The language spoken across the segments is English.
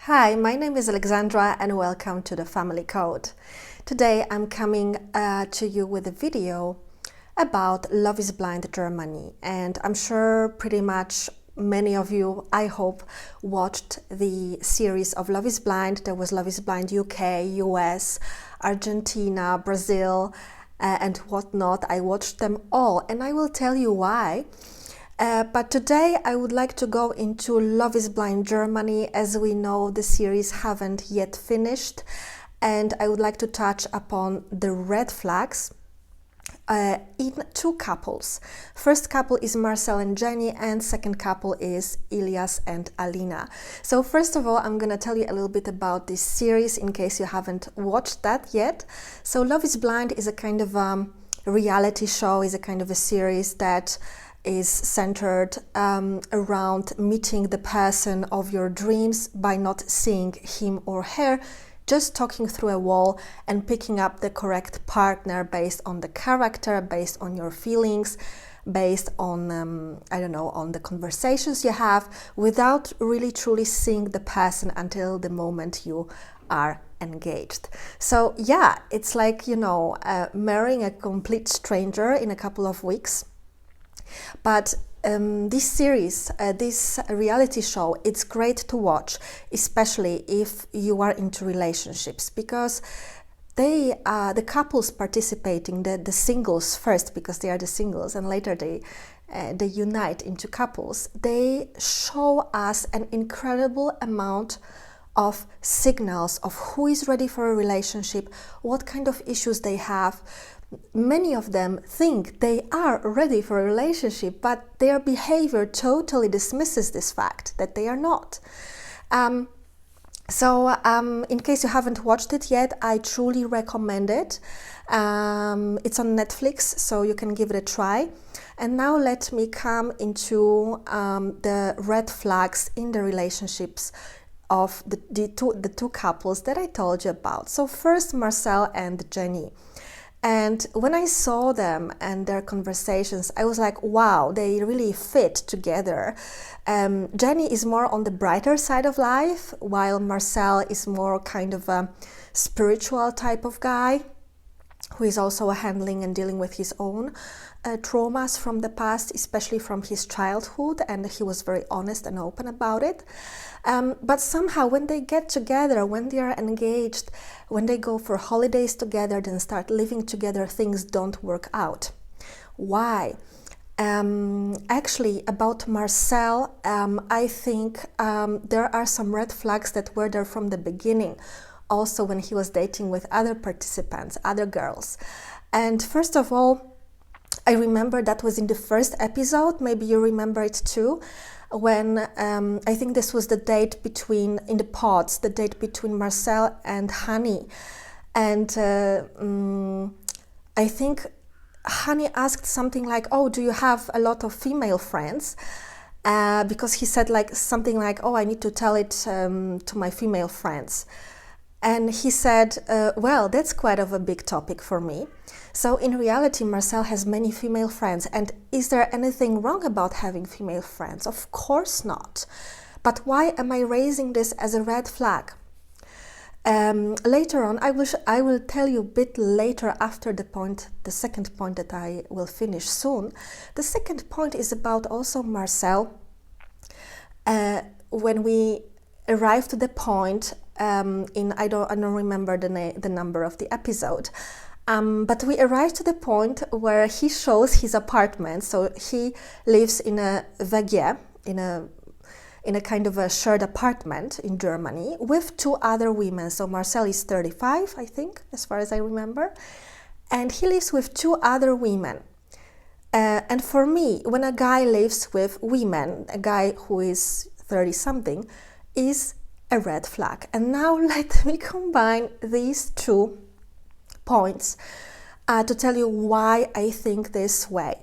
Hi, my name is Alexandra and welcome to the Family Code. Today I'm coming to you with a video about Love is Blind Germany, and I'm sure pretty much many of you, I hope, watched the series of Love is Blind. There was Love is Blind UK, US, Argentina, Brazil, and whatnot. I watched them all and I will tell you why. But today I would like to go into Love is Blind Germany. As we know, the series haven't yet finished, and I would like to touch upon the red flags in two couples. First couple is Marcel and Jenny, and second couple is Ilas and Alina. So first of all, I'm gonna tell you a little bit about this series in case you haven't watched that yet. So Love is Blind is a kind of reality show, is a kind of a series that is centered around meeting the person of your dreams by not seeing him or her, just talking through a wall and picking up the correct partner based on the character, based on your feelings, based on, on the conversations you have, without really truly seeing the person until the moment you are engaged. So yeah, it's like, marrying a complete stranger in a couple of weeks. But this series, this reality show, it's great to watch, especially if you are into relationships, because they are the couples participating, the singles first, because they are the singles, and later they unite into couples. They show us an incredible amount of signals of who is ready for a relationship, what kind of issues they have. Many of them think they are ready for a relationship, but their behavior totally dismisses this fact that they are not. In case you haven't watched it yet, I truly recommend it. It's on Netflix, so you can give it a try. And now let me come into the red flags in the relationships of the two couples that I told you about. So first, Marcel and Jenny. And when I saw them and their conversations, I was like, wow, they really fit together. Jenny is more on the brighter side of life, while Marcel is more kind of a spiritual type of guy who is also handling and dealing with his own traumas from the past, especially from his childhood, and he was very honest and open about it. But somehow when they get together, when they are engaged, when they go for holidays together, then start living together, things don't work out. Why? Actually, about Marcel, I think there are some red flags that were there from the beginning, also when he was dating with other participants, other girls. And first of all, I remember that was in the first episode, maybe you remember it too, when I think this was the date between Marcel and Honey. And I think Honey asked something like, oh, do you have a lot of female friends? Because he said something like, oh, I need to tell it to my female friends. And he said, well, that's quite of a big topic for me. So in reality, Marcel has many female friends. And is there anything wrong about having female friends? Of course not. But why am I raising this as a red flag? Later on, I will tell you a bit later after the second point that I will finish soon. The second point is about also Marcel. When we arrive to the point I don't remember the number of the episode, but we arrive to the point where he shows his apartment. So he lives in a WG, in a kind of a shared apartment in Germany with two other women. So Marcel is 35, I think, as far as I remember, and he lives with two other women. And for me, when a guy lives with women, a guy who is 30-something, is a red flag. And now let me combine these two points to tell you why I think this way.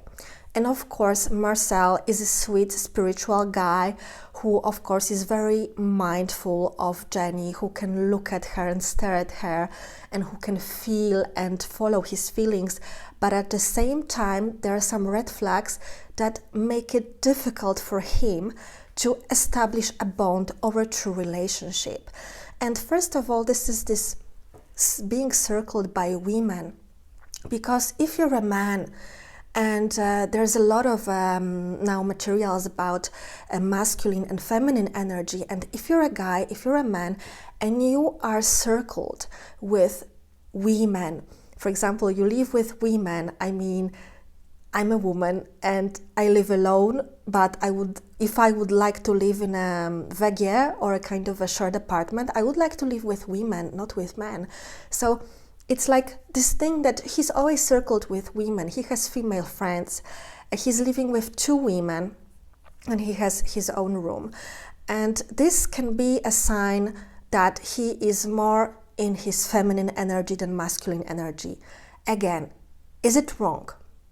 And of course, Marcel is a sweet spiritual guy who, of course, is very mindful of Jenny, who can look at her and stare at her, and who can feel and follow his feelings. But at the same time, there are some red flags that make it difficult for him to establish a bond or a true relationship. And first of all, this is this being circled by women, because if you're a man, and there's a lot of now materials about masculine and feminine energy, and if you're a guy, if you're a man, and you are circled with women, for example, you live with women, I mean, I'm a woman and I live alone, but if I would like to live in a vestiaire or a kind of a shared apartment, I would like to live with women, not with men. So it's like this thing that he's always circled with women. He has female friends. He's living with 2 women and he has his own room. And this can be a sign that he is more in his feminine energy than masculine energy. Again, is it wrong?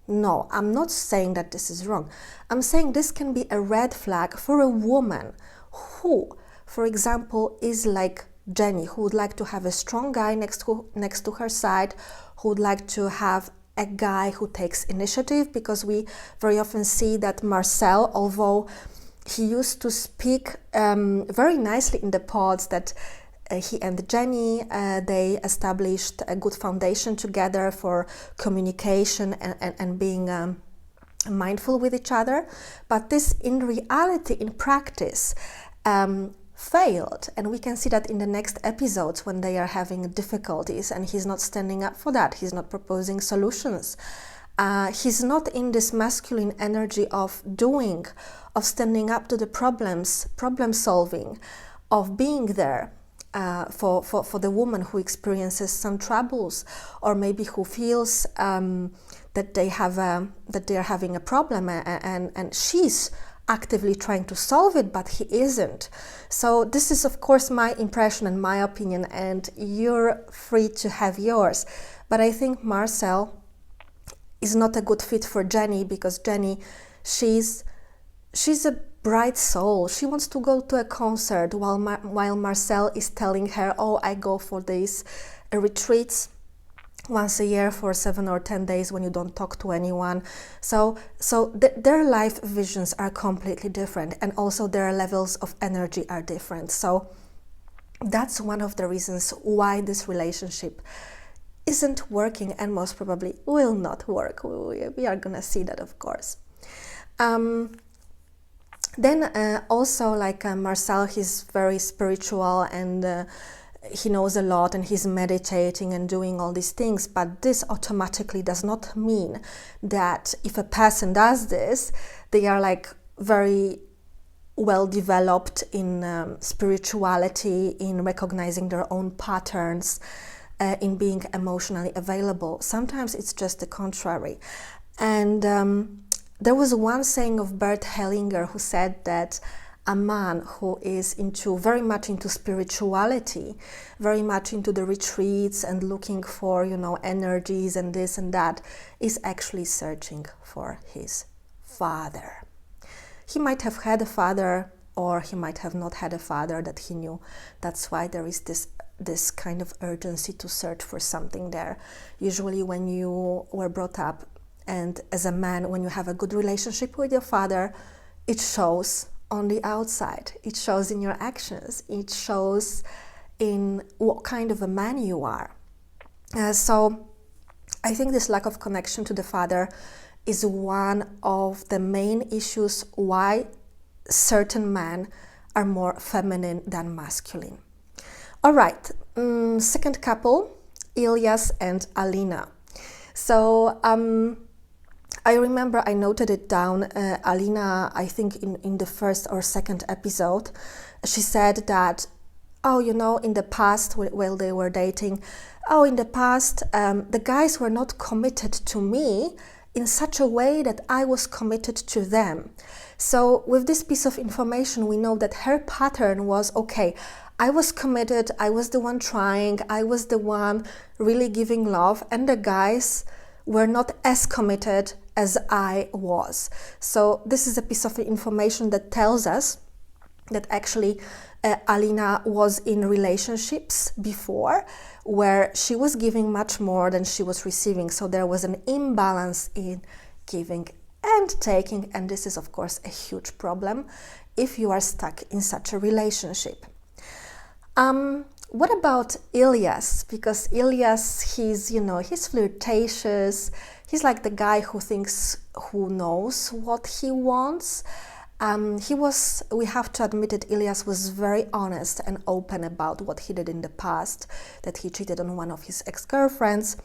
No, I'm not saying that this is wrong. I'm saying this can be a red flag for a woman who, for example, is like Jenny, who would like to have a strong guy next to her side, who would like to have a guy who takes initiative, because we very often see that Marcel, although he used to speak very nicely in the pods, that he and Jenny, they established a good foundation together for communication and being mindful with each other. But this in reality, in practice, failed, and we can see that in the next episodes when they are having difficulties and he's not standing up for that, he's not proposing solutions, he's not in this masculine energy of doing, of standing up to the problems, problem solving, of being there for the woman who experiences some troubles, or maybe who feels that they are having a problem and she's actively trying to solve it, but he isn't. So this is of course my impression and my opinion, and you're free to have yours. But I think Marcel is not a good fit for Jenny, because Jenny, she's a bright soul. She wants to go to a concert while Marcel is telling her, oh, I go for these retreats once a year for 7 or 10 days when you don't talk to anyone. So their life visions are completely different, and also their levels of energy are different. So that's one of the reasons why this relationship isn't working, and most probably will not work. We are gonna see that, of course. Then also, like Marcel, he's very spiritual, and he knows a lot, and he's meditating and doing all these things, but this automatically does not mean that if a person does this, they are like very well developed in spirituality, in recognizing their own patterns, in being emotionally available. Sometimes it's just the contrary. And there was one saying of Bert Hellinger who said that a man who is very much into spirituality, very much into the retreats and looking for, energies and this and that, is actually searching for his father. He might have had a father, or he might have not had a father that he knew. That's why there is this kind of urgency to search for something there. Usually when you were brought up, and as a man, when you have a good relationship with your father, it shows on the outside. It shows in your actions. It shows in what kind of a man you are. So I think this lack of connection to the father is one of the main issues why certain men are more feminine than masculine. All right, second couple, Ilas and Alina. So I remember I noted it down. Alina, I think in the first or second episode, she said that, in the past, while they were dating, in the past, the guys were not committed to me in such a way that I was committed to them. So with this piece of information, we know that her pattern was, okay, I was committed, I was the one trying, I was the one really giving love, and the guys were not as committed as I was. So this is a piece of information that tells us that actually Alina was in relationships before where she was giving much more than she was receiving. So there was an imbalance in giving and taking, and this is of course a huge problem if you are stuck in such a relationship. What about Ilas? Because Ilas, he's flirtatious. He's like the guy who knows what he wants. We have to admit it, Ilas was very honest and open about what he did in the past, that he cheated on one of his ex-girlfriends.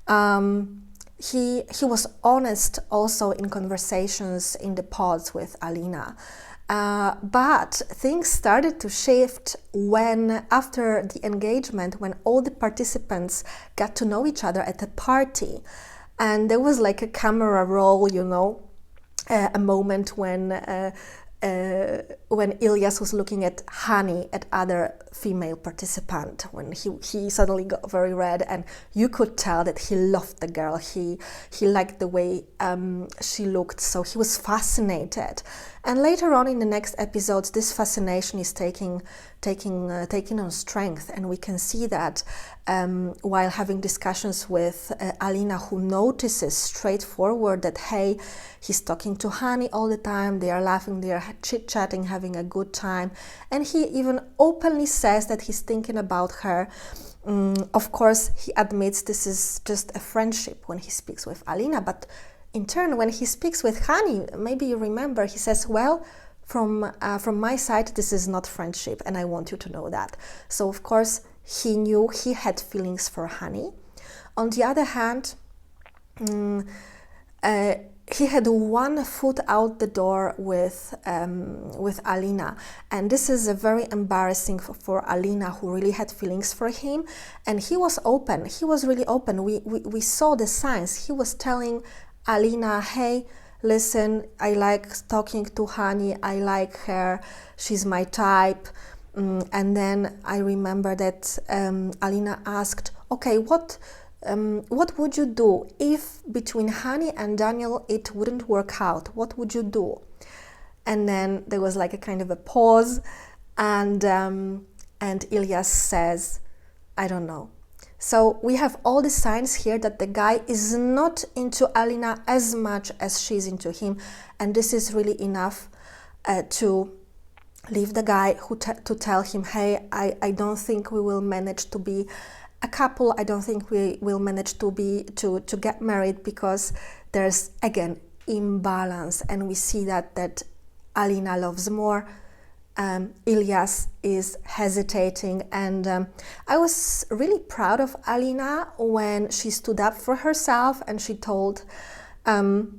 He was honest also in conversations in the pods with Alina. But things started to shift when, after the engagement, when all the participants got to know each other at a party, and there was like a camera roll, a moment when Ilas was looking at Hani, at other female participant, when he suddenly got very red, and you could tell that he loved the girl. He liked the way she looked, so he was fascinated. And later on in the next episodes, this fascination is taking on strength, and we can see that while having discussions with Alina, who notices straightforward that, hey, he's talking to Hani all the time, they are laughing, they are chit-chatting, having a good time, and he even openly says that he's thinking about her. Of course, he admits this is just a friendship when he speaks with Alina, but in turn, when he speaks with Hani, maybe you remember, he says, well, from my side, this is not friendship, and I want you to know that. So, of course, he knew he had feelings for Hani. On the other hand, he had one foot out the door with Alina, and this is a very embarrassing for Alina, who really had feelings for him. And he was open. He was really open. We saw the signs. He was telling Alina, hey, listen, I like talking to Hani, I like her, she's my type. And then I remember that Alina asked, okay, what would you do if between Hani and Daniel it wouldn't work out? What would you do? And then there was like a kind of a pause, and Ilas says, I don't know. So we have all the signs here that the guy is not into Alina as much as she's into him, and this is really enough to leave the guy to tell him, hey, I don't think we will manage to be a couple. I don't think we will manage to get married, because there's again imbalance, and we see that Alina loves more. Ilas is hesitating, and I was really proud of Alina when she stood up for herself, and she told Ilas,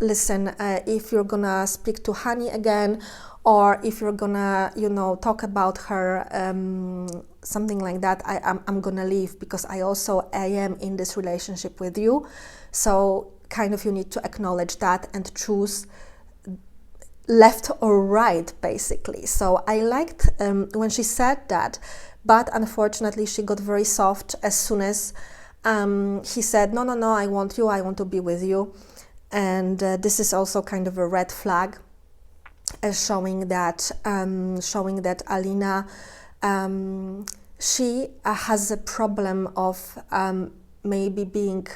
listen, if you're gonna speak to Hani again, or if you're gonna talk about her, something like that, I'm gonna leave, because I am in this relationship with you. So kind of you need to acknowledge that and choose left or right, basically. So I liked when she said that, but unfortunately she got very soft as soon as he said, no, I want you, I want to be with you. And this is also kind of a red flag, showing that Alina, she has a problem of maybe being,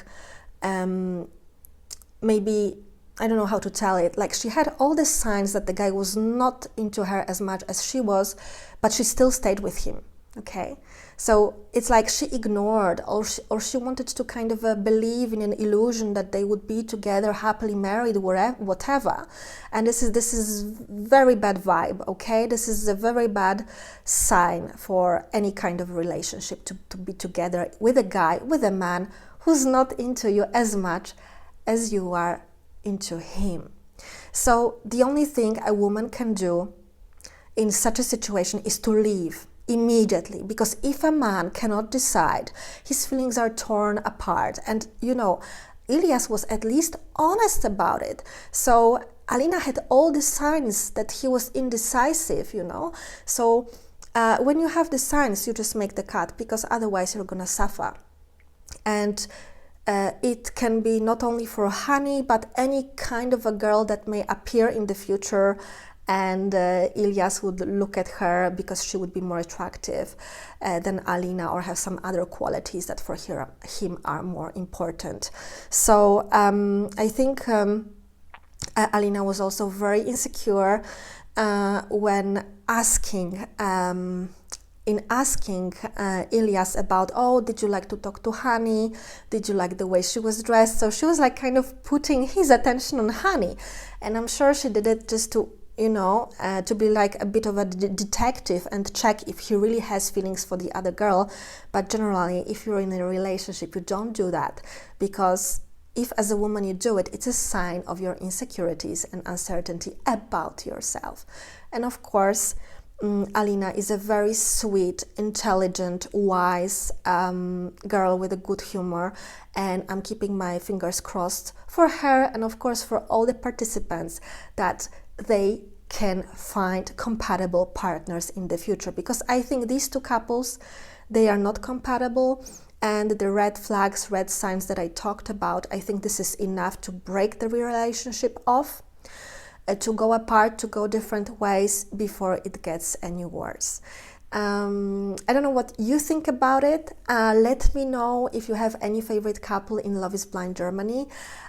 maybe, I don't know how to tell it, like she had all the signs that the guy was not into her as much as she was, but she still stayed with him, okay? So it's like she ignored, or she wanted to kind of believe in an illusion that they would be together, happily married, whatever. And this is very bad vibe, okay? This is a very bad sign for any kind of relationship, to be together with a guy, with a man who's not into you as much as you are into him. So the only thing a woman can do in such a situation is to leave immediately, because if a man cannot decide, his feelings are torn apart. And Ilas was at least honest about it. So Alina had all the signs that he was indecisive, So when you have the signs, you just make the cut, because otherwise you're gonna suffer. And it can be not only for Hani, but any kind of a girl that may appear in the future, and Ilas would look at her because she would be more attractive than Alina, or have some other qualities that for him are more important. So I think Alina was also very insecure when asking Ilas about, oh, did you like to talk to Honey? Did you like the way she was dressed? So she was like kind of putting his attention on Honey, and I'm sure she did it just to, you know, to be like a bit of a detective and check if he really has feelings for the other girl. But generally, if you're in a relationship, you don't do that, because if as a woman you do it, it's a sign of your insecurities and uncertainty about yourself. And of course, Alina is a very sweet, intelligent, wise girl with a good humor, and I'm keeping my fingers crossed for her and of course for all the participants that they can find compatible partners in the future, because I think these two couples, they are not compatible, and the red flags, red signs that I talked about, I think this is enough to break the relationship off, to go apart, to go different ways before it gets any worse. I don't know what you think about it. Let me know if you have any favorite couple in Love is Blind Germany.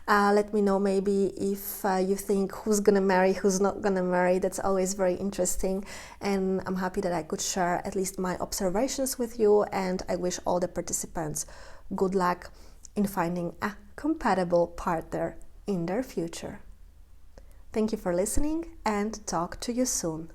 Let me know maybe if you think who's gonna marry, who's not gonna marry. That's always very interesting, and I'm happy that I could share at least my observations with you, and I wish all the participants good luck in finding a compatible partner in their future. Thank you for listening, and talk to you soon.